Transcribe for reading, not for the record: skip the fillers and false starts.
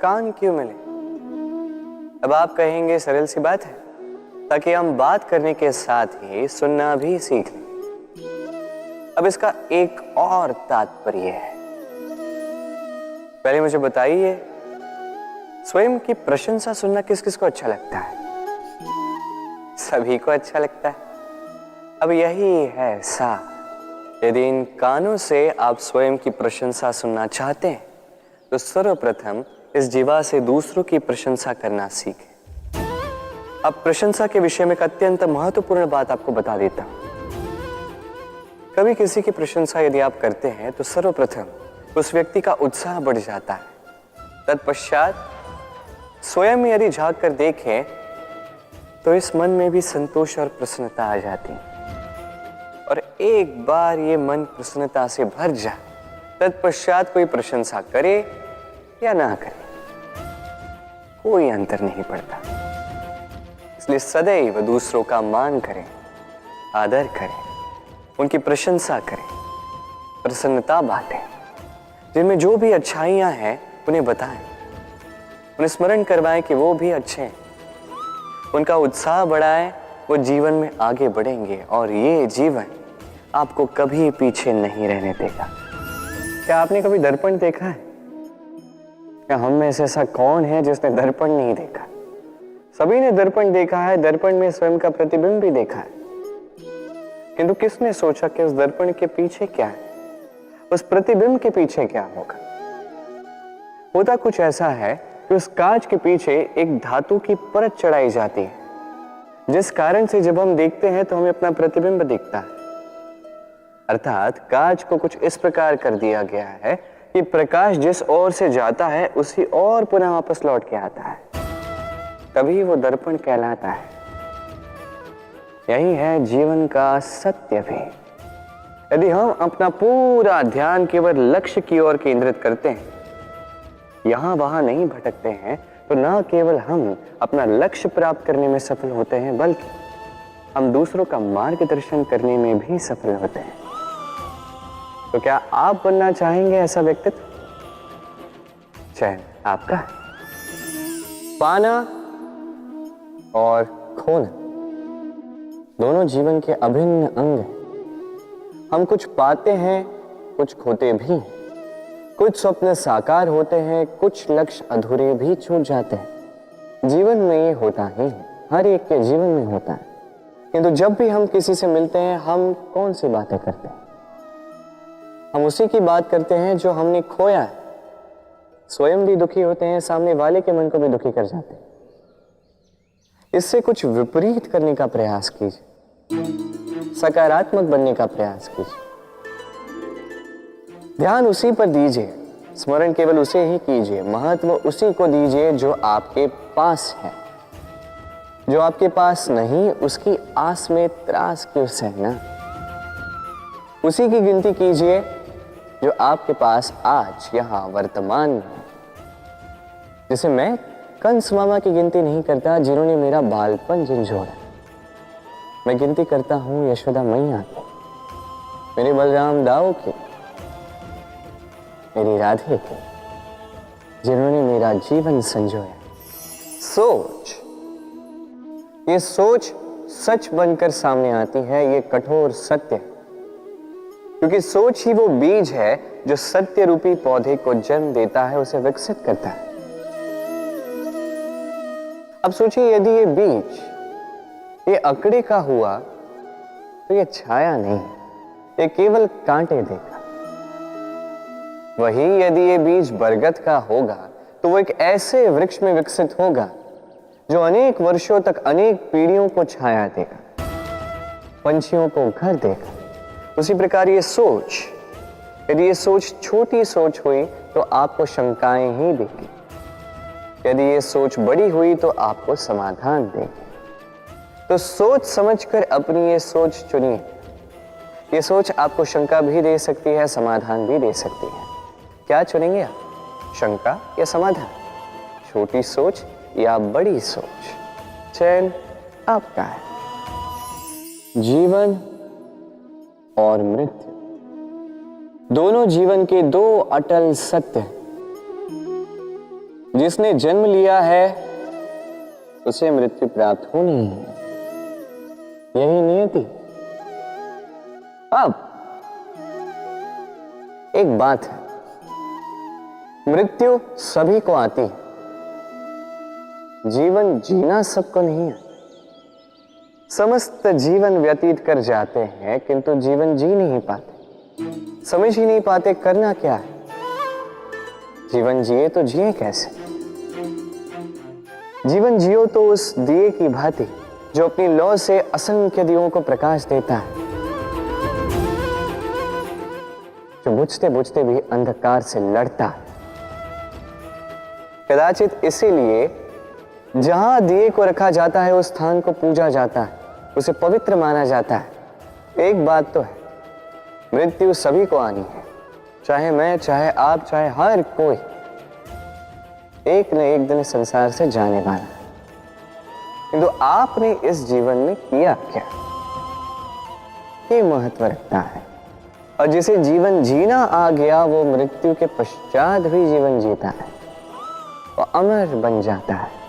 कान क्यों मिले? अब आप कहेंगे सरल सी बात है, ताकि हम बात करने के साथ ही सुनना भी सीख लें। अब इसका एक और तात्पर्य है। पहले मुझे बताइए, स्वयं की प्रशंसा सुनना किस किस को अच्छा लगता है? सभी को अच्छा लगता है। अब यही है सार। यदि इन कानों से आप स्वयं की प्रशंसा सुनना चाहते हैं तो सर्वप्रथम इस जीवा से दूसरों की प्रशंसा करना सीखें। अब प्रशंसा के विषय में एक अत्यंत महत्वपूर्ण बात आपको बता देता हूं। कभी किसी की प्रशंसा यदि आप करते हैं तो सर्वप्रथम उस व्यक्ति का उत्साह बढ़ जाता है। तत्पश्चात स्वयं यदि झांक कर देखें तो इस मन में भी संतोष और प्रसन्नता आ जाती है। और एक बार ये मन प्रसन्नता से भर जाए, तत्पश्चात कोई प्रशंसा करे या ना करे, कोई अंतर नहीं पड़ता। इसलिए सदैव दूसरों का मान करें, आदर करें, उनकी प्रशंसा करें, प्रसन्नता बांटें। जिनमें जो भी अच्छाइयां हैं उन्हें बताएं, उन्हें स्मरण करवाएं कि वो भी अच्छे हैं। उनका उत्साह बढ़ाएं, वो जीवन में आगे बढ़ेंगे और ये जीवन आपको कभी पीछे नहीं रहने देगा। क्या आपने कभी दर्पण देखा है? क्या हम में से ऐसा कौन है जिसने दर्पण नहीं देखा? सभी ने दर्पण देखा है, दर्पण में स्वयं का प्रतिबिंब भी देखा है। किंतु किसने सोचा कि उस दर्पण के पीछे क्या है, उस प्रतिबिंब के पीछे क्या होगा? होता कुछ ऐसा है कि उस कांच के पीछे एक धातु की परत चढ़ाई जाती है, जिस कारण से जब हम देखते हैं तो हमें अपना प्रतिबिंब दिखता है। अर्थात कांच को कुछ इस प्रकार कर दिया गया है कि प्रकाश जिस ओर से जाता है उसी ओर पुनः वापस लौट के आता है, तभी वो दर्पण कहलाता है। यही है जीवन का सत्य भी। यदि हम अपना पूरा ध्यान केवल लक्ष्य की ओर केंद्रित करते हैं, यहां वहां नहीं भटकते हैं, तो न केवल हम अपना लक्ष्य प्राप्त करने में सफल होते हैं, बल्कि हम दूसरों का मार्गदर्शन करने में भी सफल होते हैं। तो क्या आप बनना चाहेंगे ऐसा व्यक्तित्व? चयन आपका है। पाना और खोना दोनों जीवन के अभिन्न अंग हैं। हम कुछ पाते हैं, कुछ खोते भी हैं। कुछ स्वप्न साकार होते हैं, कुछ लक्ष्य अधूरे भी छूट जाते हैं। जीवन में ये होता ही है, हर एक के जीवन में होता है। किंतु जब भी हम किसी से मिलते हैं, हम कौन सी बातें करते हैं? हम उसी की बात करते हैं जो हमने खोया है। स्वयं भी दुखी होते हैं, सामने वाले के मन को भी दुखी कर जाते हैं। इससे कुछ विपरीत करने का प्रयास कीजिए, सकारात्मक बनने का प्रयास कीजिए। ध्यान उसी पर दीजिए, स्मरण केवल उसे ही कीजिए, महत्व उसी को दीजिए जो आपके पास है। जो आपके पास नहीं, उसकी आस में त्रास क्यों सहना? उसी की गिनती कीजिए जो आपके पास आज यहां वर्तमान में है। जैसे मैं कंस मामा की गिनती नहीं करता जिन्होंने मेरा बालपन झंझोड़ा। मैं गिनती करता हूं यशोदा मैया की, मेरे बलराम दाऊ की, मेरी राधे की, जिन्होंने मेरा जीवन संजोया। सोच, ये सोच सच बनकर सामने आती है, ये कठोर सत्य, क्योंकि सोच ही वो बीज है जो सत्य रूपी पौधे को जन्म देता है, उसे विकसित करता है। अब सोचिए, यदि ये बीज ये अकड़े का हुआ तो ये छाया नहीं, ये केवल कांटे देगा। वही यदि ये बीज बरगद का होगा तो वो एक ऐसे वृक्ष में विकसित होगा जो अनेक वर्षों तक अनेक पीढ़ियों को छाया देगा, पंछियों को घर देगा। उसी प्रकार ये सोच, यदि ये सोच छोटी सोच हुई तो आपको शंकाएं ही देगी। यदि ये सोच बड़ी हुई तो आपको समाधान देगी। तो सोच समझकर अपनी ये सोच चुनिए। ये सोच आपको शंका भी दे सकती है, समाधान भी दे सकती है। क्या चुनेंगे आप, शंका या समाधान? छोटी सोच या बड़ी सोच? चयन आपका है। जीवन और मृत्यु दोनों जीवन के दो अटल सत्य हैं, जिसने जन्म लिया है उसे मृत्यु प्राप्त होनी है, यही नियति। अब एक बात है, मृत्यु सभी को आती है, जीवन जीना सबको नहीं है। समस्त जीवन व्यतीत कर जाते हैं किंतु जीवन जी नहीं पाते, समझ ही नहीं पाते करना क्या है। जीवन जिए तो जिए कैसे? जीवन जियो तो उस दिए की भांति जो अपनी लौ से असंख्य दियों को प्रकाश देता है, जो बुझते बुझते भी अंधकार से लड़ता है। कदाचित इसीलिए जहां दिए को रखा जाता है उस स्थान को पूजा जाता है, उसे पवित्र माना जाता है। एक बात तो है, मृत्यु सभी को आनी है, चाहे मैं, चाहे आप, चाहे हर कोई एक न एक दिन संसार से जाने वाला है। किंतु आपने इस जीवन में किया क्या, ये महत्व रखता है। और जिसे जीवन जीना आ गया वो मृत्यु के पश्चात भी जीवन जीता है, वो अमर बन जाता है।